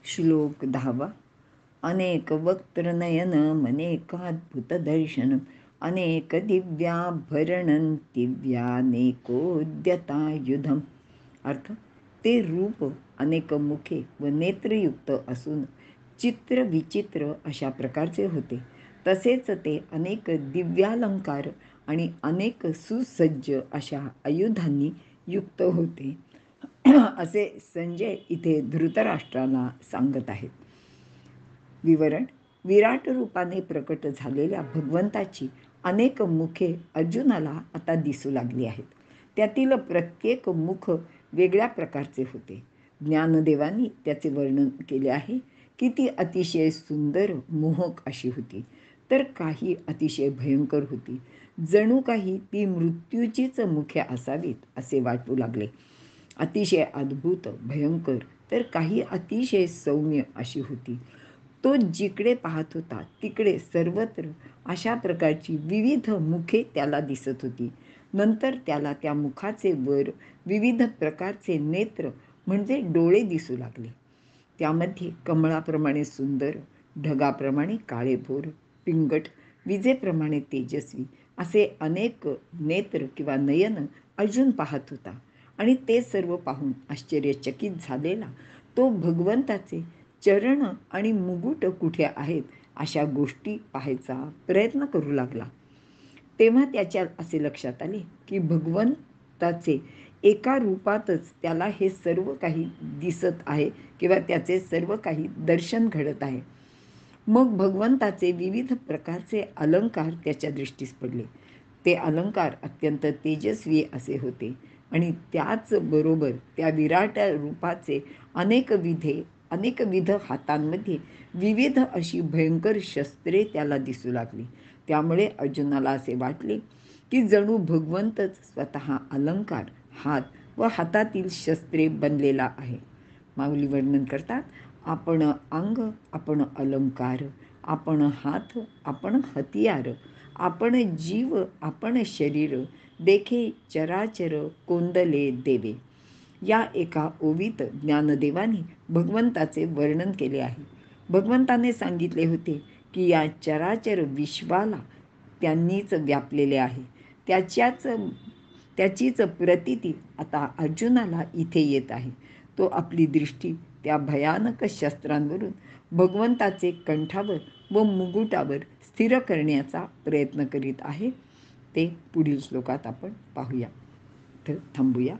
श्लोक 10. अनेक वक्त्रनयन मनेकाद्भुत दर्शन अनेक दिव्याभरणं दिव्यानेकोद्यतायुधम. अर्थ: ते रूप अनेक मुखे व नेत्रयुक्त असून चित्र विचित्र अशा प्रकारचे होते. तसेच ते अनेक दिव्यालंकार आणि अनेक सुसज्ज अशा आयुधांनी युक्त होते. असे संजय इथे धृतराष्ट्राला सांगत आहेत. विवरण: विराट रूपाने प्रकट झालेल्या भगवंताची अनेक मुखे अर्जुनाला आता दिसू लागली आहेत. त्यातील प्रत्येक मुख वेगळ्या प्रकारचे होते. ज्ञानदेवांनी त्याचे वर्णन केले आहे की ती अतिशय सुंदर मोहक अशी होती, तर काही अतिशय भयंकर होती. जणू काही ती मृत्यूचीच मुखे असावीत असे वाटू लागले. अतिशय अद्भुत, भयंकर, तर काही अतिशय सौम्य अशी होती. तो जिकडे पाहत होता तिकडे सर्वत्र अशा प्रकारची विविध मुखे त्याला दिसत होती. नंतर त्याला त्या मुखाचे वर विविध प्रकारचे नेत्र म्हणजे डोळे दिसू लागले. त्यामध्ये कमळाप्रमाणे सुंदर, ढगाप्रमाणे काळेभोर, पिंगट, विजेप्रमाणे तेजस्वी असे अनेक नेत्र किंवा नयन अर्जुन पाहत होता. आणि ते सर्व पाहून आश्चर्यचकित झालेला तो भगवंताचे चरण आणि मुकुट कुठे आहेत अशा गोष्टी पाहायचा प्रयत्न करू लागला. तेव्हा त्याच्या असे लक्षात आले की भगवंताचे एका रूपातच त्याला हे सर्व काही दिसत आहे किंवा त्याचे सर्व काही दर्शन घडत आहे. मग भगवंताचे विविध प्रकारचे अलंकार त्याच्या दृष्टीस पडले. ते अलंकार अत्यंत तेजस्वी असे होते आणि त्याचबरोबर त्या विराट रूपाचे अनेकविध हातांमध्ये विविध अशी भयंकर शस्त्रे त्याला दिसू लागली. त्यामुळे अर्जुनाला असे वाटले की जणू भगवंतच स्वतः अलंकार, हात व हातातील शस्त्रे बनलेला आहे. माऊली वर्णन करतात: आपण अंग, आपण अलंकार, आपण हात, आपण हतियार, आपण जीव, आपण शरीर, देखे चराचर कोंदले देवे. या एका ओवीत ज्ञानदेवाने भगवंताचे वर्णन केले आहे. भगवंताने सांगितले होते की या चराचर विश्वाला त्यांनीच व्यापलेले आहे. त्याचीच प्रतीती आता अर्जुनाला इथे येत आहे. तो आपली दृष्टी त्या भयानक शस्त्रांवरून भगवंताचे कंठावर व मुकुटावर स्थिर करण्याचा प्रयत्न करीत आहे. ते पुढील श्लोकात आपण पाहूया. तर थांबूया.